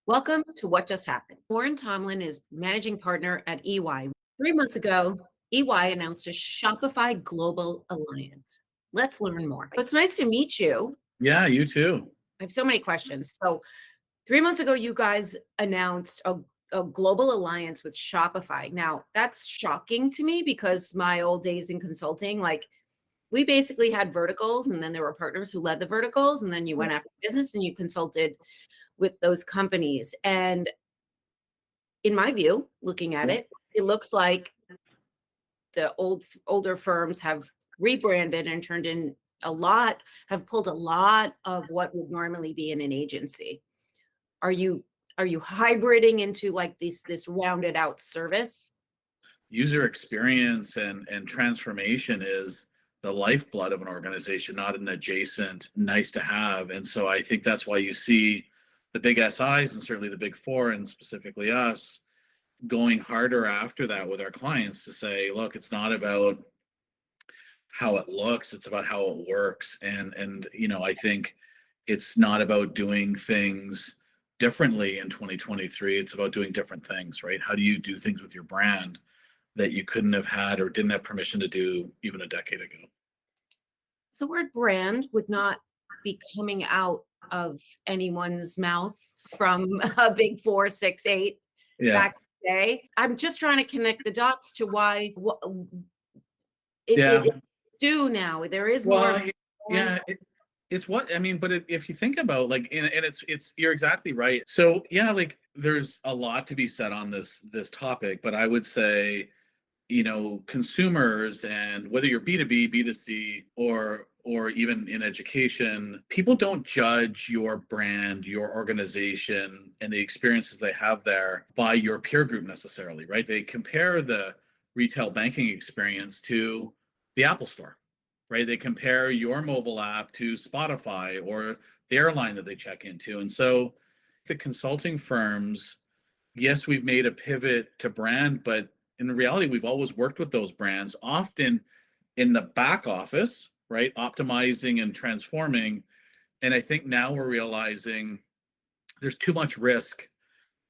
Welcome to What Just Happened. Warren Tomlin is managing partner at EY. 3 months ago, EY announced a Shopify Global Alliance. Let's learn more. It's nice to meet you. Yeah, you too. I have so many questions. So, 3 months ago, you guys announced a global alliance with Shopify. Now, that's shocking to me because my old days in consulting, like we basically had verticals, and then there were partners who led the verticals, and then you went after business and you consulted with those companies. And in my view, looking at Yeah. it, it looks like the older firms have rebranded and turned in have pulled a lot of what would normally be in an agency. Are you are you hybriding into like this rounded out service? User experience and transformation is the lifeblood of an organization, not an adjacent nice to have. And so I think that's why you see the big SIs and certainly the big four and specifically us going harder after that with our clients to say, look, it's not about how it looks, it's about how it works. And I think it's not about doing things differently in 2023. It's about doing different things, right? How do you do things with your brand that you couldn't have had or didn't have permission to do even a decade ago? The word brand would not be coming out of anyone's mouth from a big 4, 6, 8 Yeah. back in the day. I'm just trying to connect the dots to why Yeah. it's due now. There is more Well, brand. yeah, it's what I mean, but if you think about like, and it's you're exactly right. So yeah, like there's a lot to be said on this topic, but I would say, consumers and whether you're B2B, B2C, or even in education, people don't judge your brand, your organization, and the experiences they have there by your peer group necessarily, right? They compare the retail banking experience to the Apple Store, right? They compare your mobile app to Spotify or the airline that they check into. And so the consulting firms, yes, we've made a pivot to brand, but in reality, we've always worked with those brands, often in the back office, right? Optimizing and transforming. And I think now we're realizing there's too much risk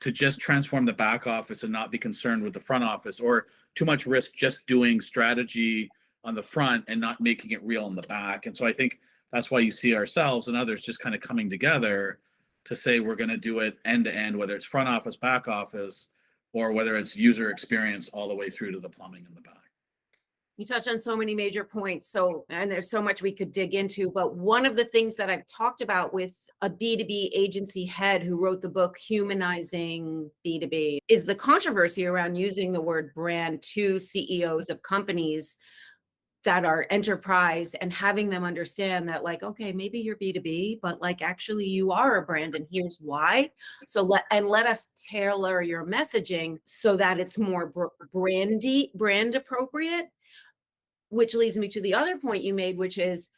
to just transform the back office and not be concerned with the front office, or too much risk just doing strategy on the front and not making it real in the back. And so I think that's why you see ourselves and others just kind of coming together to say we're going to do it end to end, whether it's front office, back office, or whether it's user experience all the way through to the plumbing in the back. You touched on so many major points. So, and there's so much we could dig into. But one of the things that I've talked about with a B2B agency head who wrote the book Humanizing B2B is the controversy around using the word brand to CEOs of companies that are enterprise and having them understand that, like, okay, maybe you're B2B, but like actually you are a brand and here's why. So let us tailor your messaging so that it's more brand appropriate, which leads me to the other point you made, which is,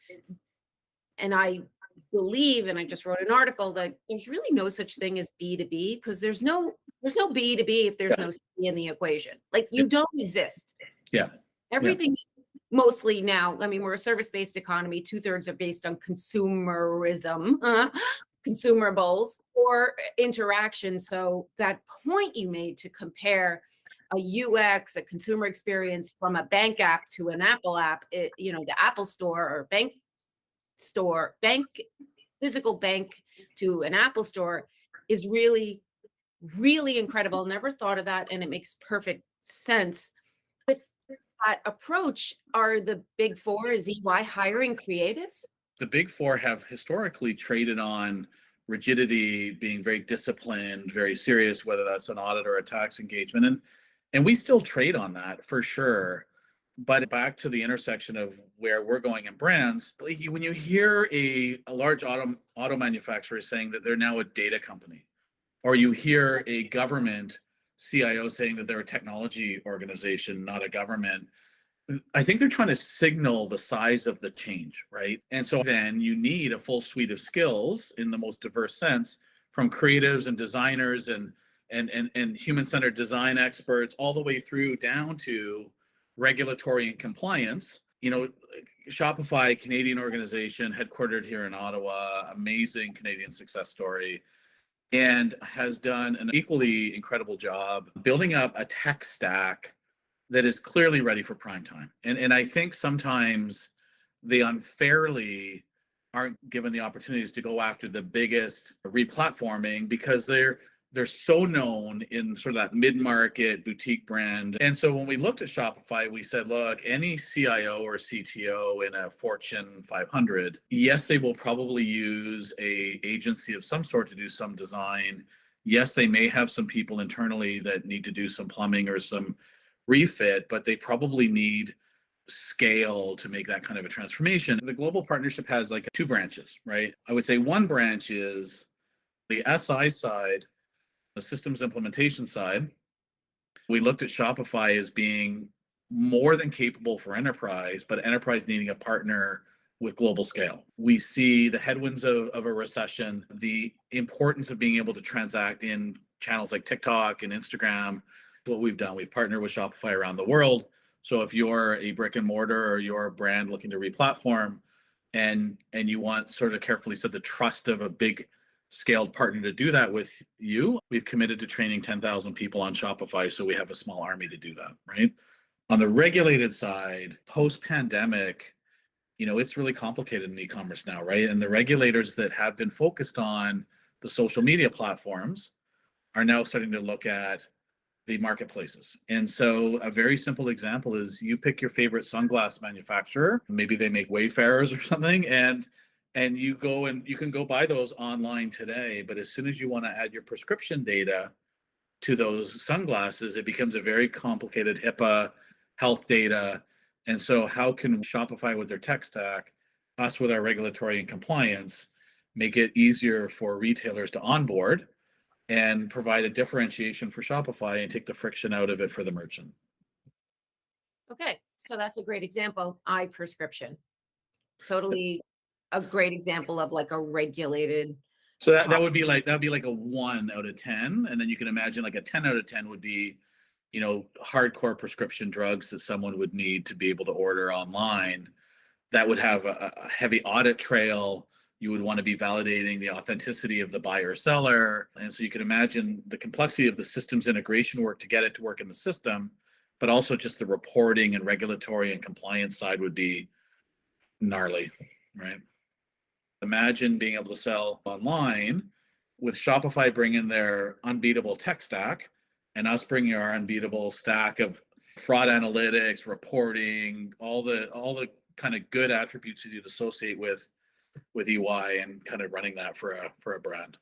and I believe, and I just wrote an article that there's really no such thing as B2B because there's no B2B if there's Yeah, no C in the equation. Like yeah, you don't exist. yeah, yeah, Everything mostly now, I mean, we're a service-based economy. 2/3 are based on consumerism, consumables or interaction. So that point you made to compare a UX, a consumer experience from a bank app to an Apple app, the Apple store or bank, physical bank to an Apple store is really, really incredible. Never thought of that, and it makes perfect sense. With that approach, are the big four, is EY hiring creatives? the big four have historically traded on rigidity, being very disciplined, very serious, whether that's an audit or a tax engagement. And we still trade on that for sure. But back to the intersection of where we're going in brands, like when you hear a large auto manufacturer saying that they're now a data company, or you hear a government CIO saying that they're a technology organization, not a government, I think they're trying to signal the size of the change, right? And so then you need a full suite of skills in the most diverse sense, from creatives and designers and human-centered design experts all the way through down to regulatory and compliance. Shopify, Canadian organization, headquartered here in Ottawa, amazing Canadian success story. and has done an equally incredible job building up a tech stack that is clearly ready for prime time. And I think sometimes they unfairly aren't given the opportunities to go after the biggest replatforming because they're so known in sort of that mid-market boutique brand. And so when we looked at Shopify, we said, look, any CIO or CTO in a Fortune 500, yes, they will probably use a agency of some sort to do some design. Yes, they may have some people internally that need to do some plumbing or some refit, but they probably need scale to make that kind of a transformation. The global partnership has like two branches, right? I would say one branch is the SI side, the systems implementation side. We looked at Shopify as being more than capable for enterprise, but enterprise needing a partner with global scale. We see the headwinds of a recession, the importance of being able to transact in channels like TikTok and Instagram. What we've done, we've partnered with Shopify around the world. So if you're a brick and mortar or you're a brand looking to replatform and you want sort of carefully said the trust of a big scaled partner to do that with you, we've committed to training 10,000 people on Shopify. So we have a small army to do that, right? On the regulated side, post-pandemic, it's really complicated in e-commerce now, right? And the regulators that have been focused on the social media platforms are now starting to look at the marketplaces. And so a very simple example is you pick your favorite sunglass manufacturer, maybe they make Wayfarers or something, and you go and you can go buy those online today, but as soon as you want to add your prescription data to those sunglasses, it becomes a very complicated HIPAA health data. And so how can Shopify with their tech stack, us with our regulatory and compliance, make it easier for retailers to onboard and provide a differentiation for Shopify and take the friction out of it for the merchant? Okay, so that's a great example. Eye prescription. Totally a great example of like a regulated. So that would be like a 1 out of 10, and then you can imagine like a 10 out of 10 would be, hardcore prescription drugs that someone would need to be able to order online. That would have a heavy audit trail. You would want to be validating the authenticity of the buyer seller, and so you can imagine the complexity of the systems integration work to get it to work in the system, but also just the reporting and regulatory and compliance side would be gnarly, right? Imagine being able to sell online with Shopify bringing their unbeatable tech stack and us bringing our unbeatable stack of fraud analytics, reporting, all the kind of good attributes that you'd associate with EY and kind of running that for a brand.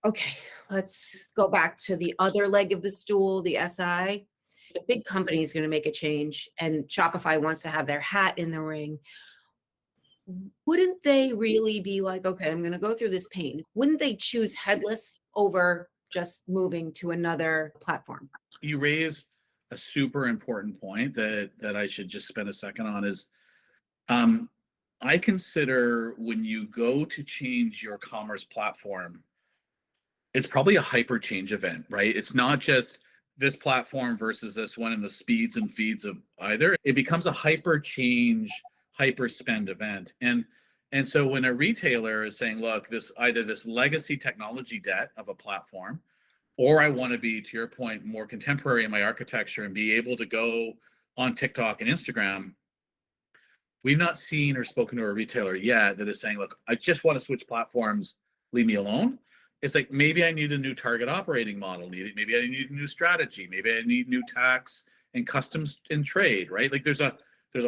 Okay, let's go back to the other leg of the stool, the SI. The big company is going to make a change and Shopify wants to have their hat in the ring. Wouldn't they really be like, okay, I'm going to go through this pain? Wouldn't they choose headless over just moving to another platform? You raise a super important point that I should just spend a second on is I consider when you go to change your commerce platform, it's probably a hyper change event, right? It's not just this platform versus this one and the speeds and feeds of either. It becomes a hyper change, hyper spend event. And so when a retailer is saying, look, either this legacy technology debt of a platform, or I want to be, to your point, more contemporary in my architecture and be able to go on TikTok and Instagram, we've not seen or spoken to a retailer yet that is saying, look, I just want to switch platforms, leave me alone. It's like, maybe I need a new target operating model. Maybe I need a new strategy. Maybe I need new tax and customs and trade, right? Like there's a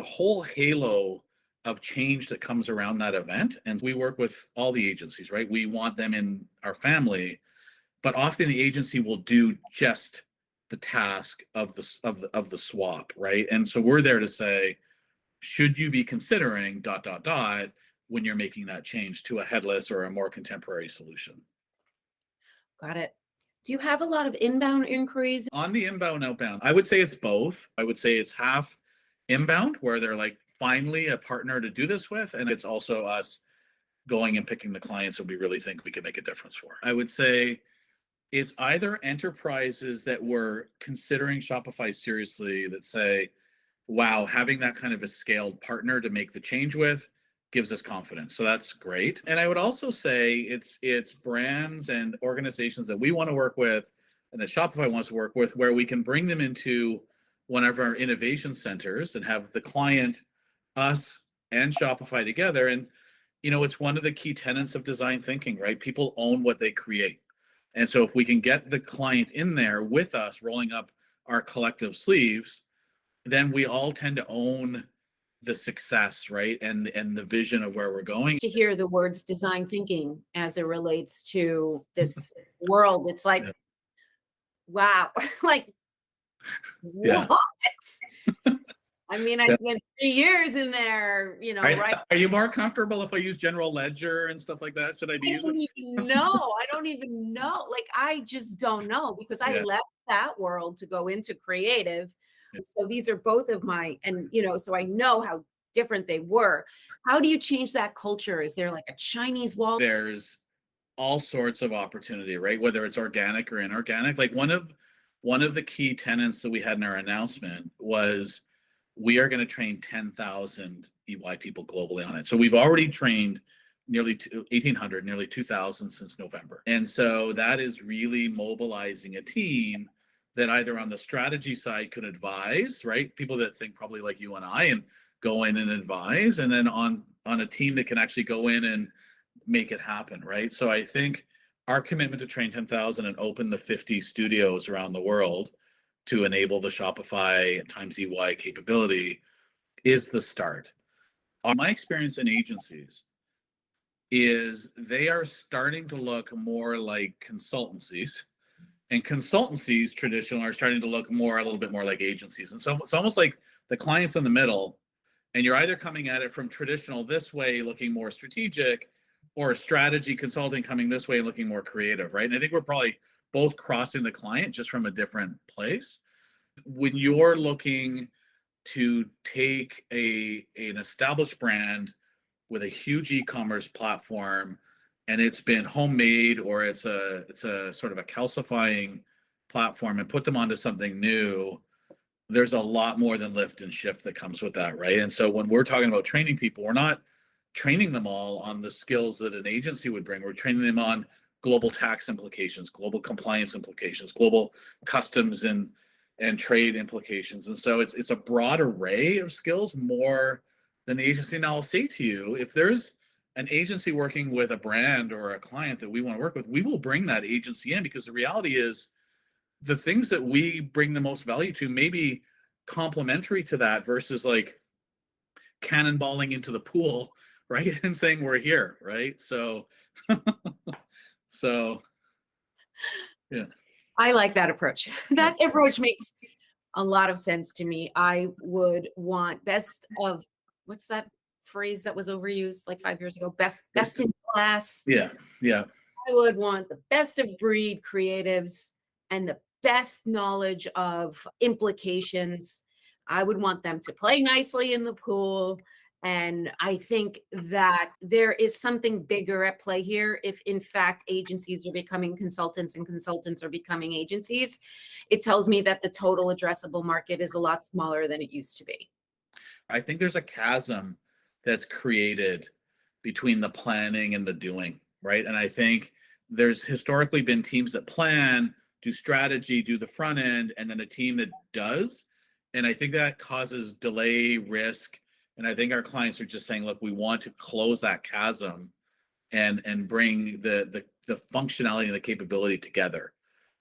whole halo of change that comes around that event. And we work with all the agencies, right? We want them in our family, but often the agency will do just the task of the swap, right? And so we're there to say, should you be considering ... when you're making that change to a headless or a more contemporary solution? Got it. Do you have a lot of inbound inquiries? On the inbound, outbound, I would say it's both. I would say it's half inbound, where they're like, finally a partner to do this with, and it's also us going and picking the clients that we really think we can make a difference for. I would say it's either enterprises that were considering Shopify seriously that say, wow, having that kind of a scaled partner to make the change with gives us confidence. So that's great. And I would also say it's brands and organizations that we want to work with and that Shopify wants to work with, where we can bring them into one of our innovation centers and have the client, us, and Shopify together. And it's one of the key tenets of design thinking, right? People own what they create. And so if we can get the client in there with us, rolling up our collective sleeves, then we all tend to own the success, right? And the vision of where we're going. To hear the words design thinking as it relates to this world, it's like, Yeah. wow, like Yeah. what? I mean, I Yeah. spent 3 years in there, right? Are you more comfortable if I use general ledger and stuff like that? Should I be I using? don't even know. I don't even know. Like, I just don't know because I Yeah. left that world to go into creative. Yeah. So these are both of my, and so I know how different they were. How do you change that culture? Is there like a Chinese wall? There's all sorts of opportunity, right? Whether it's organic or inorganic. Like one of the key tenets that we had in our announcement was we are going to train 10,000 EY people globally on it. So we've already trained nearly 1,800, nearly 2,000 since November. And so that is really mobilizing a team that either on the strategy side could advise, right? People that think probably like you and I and go in and advise, and then on a team that can actually go in and make it happen, right? So I think our commitment to train 10,000 and open the 50 studios around the world to enable the Shopify times EY capability is the start. My experience in agencies is they are starting to look more like consultancies, and consultancies traditional are starting to look a little bit more like agencies. And so it's almost like the client's in the middle, and you're either coming at it from traditional this way, looking more strategic, or strategy consulting coming this way, looking more creative, right? And I think we're probably both crossing the client just from a different place. When you're looking to take an established brand with a huge e-commerce platform, and it's been homemade, or it's a sort of a calcifying platform, and put them onto something new, there's a lot more than lift and shift that comes with that, right? And so when we're talking about training people, we're not training them all on the skills that an agency would bring. We're training them on global tax implications, global compliance implications, global customs and trade implications. And so it's a broad array of skills, more than the agency. Now I'll say to you, if there's an agency working with a brand or a client that we want to work with, we will bring that agency in, because the reality is the things that we bring the most value to may be complementary to that, versus like cannonballing into the pool, right? And saying we're here, right? So so yeah. I like that approach. That approach makes a lot of sense to me. I would want best of, what's that phrase that was overused like 5 years ago? Best in class. Yeah. Yeah. I would want the best of breed creatives and the best knowledge of implications. I would want them to play nicely in the pool. And I think that there is something bigger at play here. If in fact agencies are becoming consultants and consultants are becoming agencies, it tells me that the total addressable market is a lot smaller than it used to be. I think there's a chasm that's created between the planning and the doing, right? And I think there's historically been teams that plan, do strategy, do the front end, and then a team that does. And I think that causes delay, risk. And I think our clients are just saying, look, we want to close that chasm and bring the functionality and the capability together.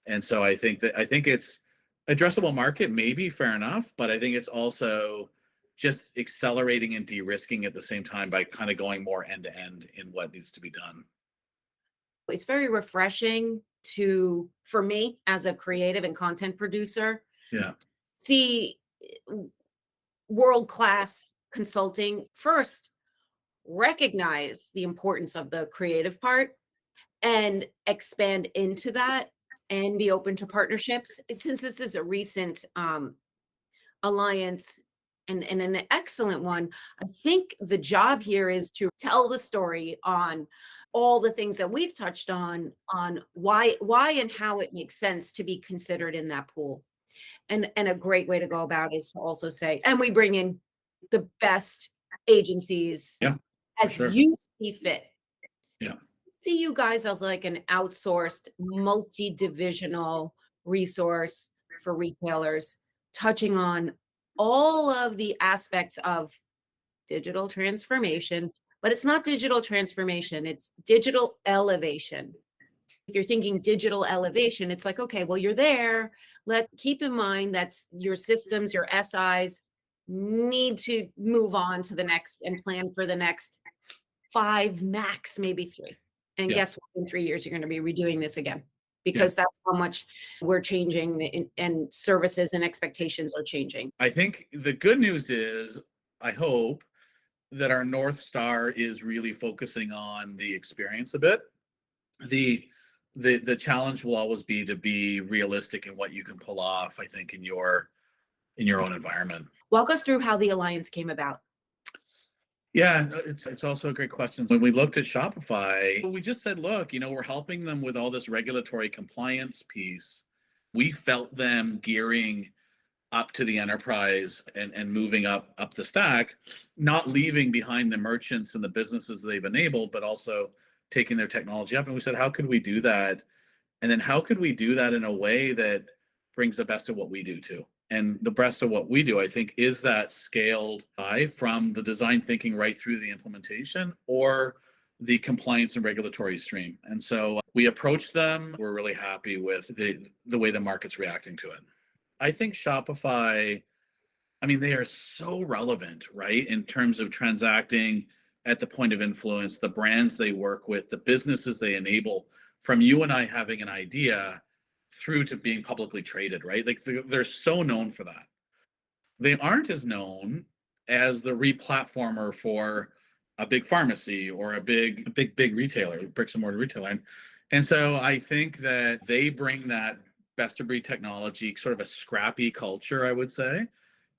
And so I think it's addressable market, maybe, fair enough, but I think it's also just accelerating and de-risking at the same time by kind of going more end to end in what needs to be done. It's very refreshing for me as a creative and content producer, Yeah. see world-class consulting first recognize the importance of the creative part and expand into that and be open to partnerships. Since this is a recent alliance and an excellent one, I think the job here is to tell the story on all the things that we've touched on why and how it makes sense to be considered in that pool. And a great way to go about is to also say, and we bring in the best agencies Yeah. For as sure. you see fit. Yeah. See you guys as like an outsourced, multi-divisional resource for retailers, touching on all of the aspects of digital transformation, but it's not digital transformation, it's digital elevation. If you're thinking digital elevation, it's like, okay, well, you're there. Let keep in mind that your systems, your SIs need to move on to the next and plan for the next 5, max, maybe 3. And Yeah. guess what? In 3 years, you're gonna be redoing this again Yeah. because that's how much we're changing and services and expectations are changing. I think the good news is, I hope that our North Star is really focusing on the experience a bit. The the challenge will always be to be realistic in what you can pull off, I think, in your own environment. Walk us through how the alliance came about. Yeah, no, it's also a great question. When we looked at Shopify, we just said, look, we're helping them with all this regulatory compliance piece. We felt them gearing up to the enterprise and moving up the stack, not leaving behind the merchants and the businesses they've enabled, but also taking their technology up. And we said, how could we do that? And then how could we do that in a way that brings the best of what we do too? And the best of what we do, I think, is that scaled by from the design thinking right through the implementation or the compliance and regulatory stream. And so we approached them. We're really happy with the way the market's reacting to it. I think Shopify, I mean, they are so relevant, right? In terms of transacting at the point of influence, the brands they work with, the businesses they enable, from you and I having an idea through to being publicly traded, right? Like they're so known for that. They aren't as known as the replatformer for a big pharmacy or a big retailer, bricks and mortar retailer. And so I think that they bring that best of breed technology, sort of a scrappy culture, I would say.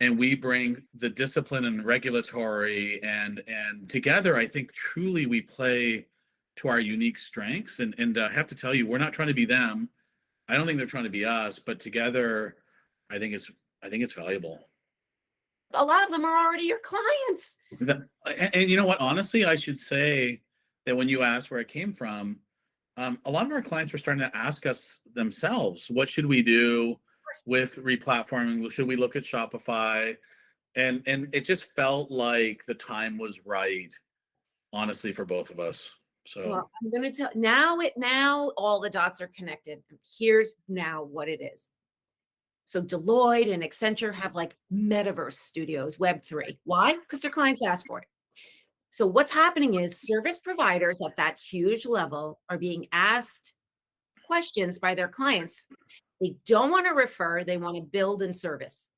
And we bring the discipline and regulatory and together, I think truly we play to our unique strengths. And I have to tell you, we're not trying to be them. I don't think they're trying to be us, but together, I think it's valuable. A lot of them are already your clients. And you know what? Honestly, I should say that when you asked where it came from, a lot of our clients were starting to ask us themselves, what should we do with replatforming? Should we look at Shopify? And it just felt like the time was right, honestly, for both of us. So Well, I'm gonna tell now all the dots are connected. Here's now what it is. So Deloitte and Accenture have like metaverse studios, Web3. Why? Because their clients asked for it. So what's happening is service providers at that huge level are being asked questions by their clients. They don't want to refer, they want to build and service.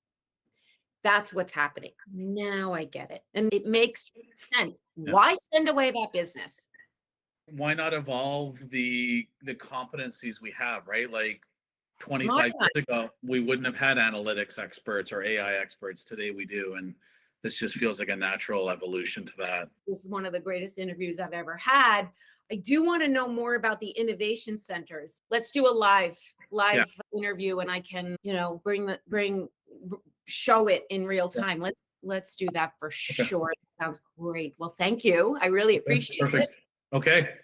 That's what's happening. Now I get it. And it makes sense. yeah. Why send away that business? Why not evolve the competencies we have, right? Like My 25 God, years ago, we wouldn't have had analytics experts or AI experts. Today we do. And this just feels like a natural evolution to that. this is one of the greatest interviews I've ever had. I do want to know more about the innovation centers. Let's do a live Yeah. interview and I can, show it in real Yeah. time. Let's do that for Okay. sure. Sounds great. Well, thank you. I really Okay. appreciate it. Perfect. Okay.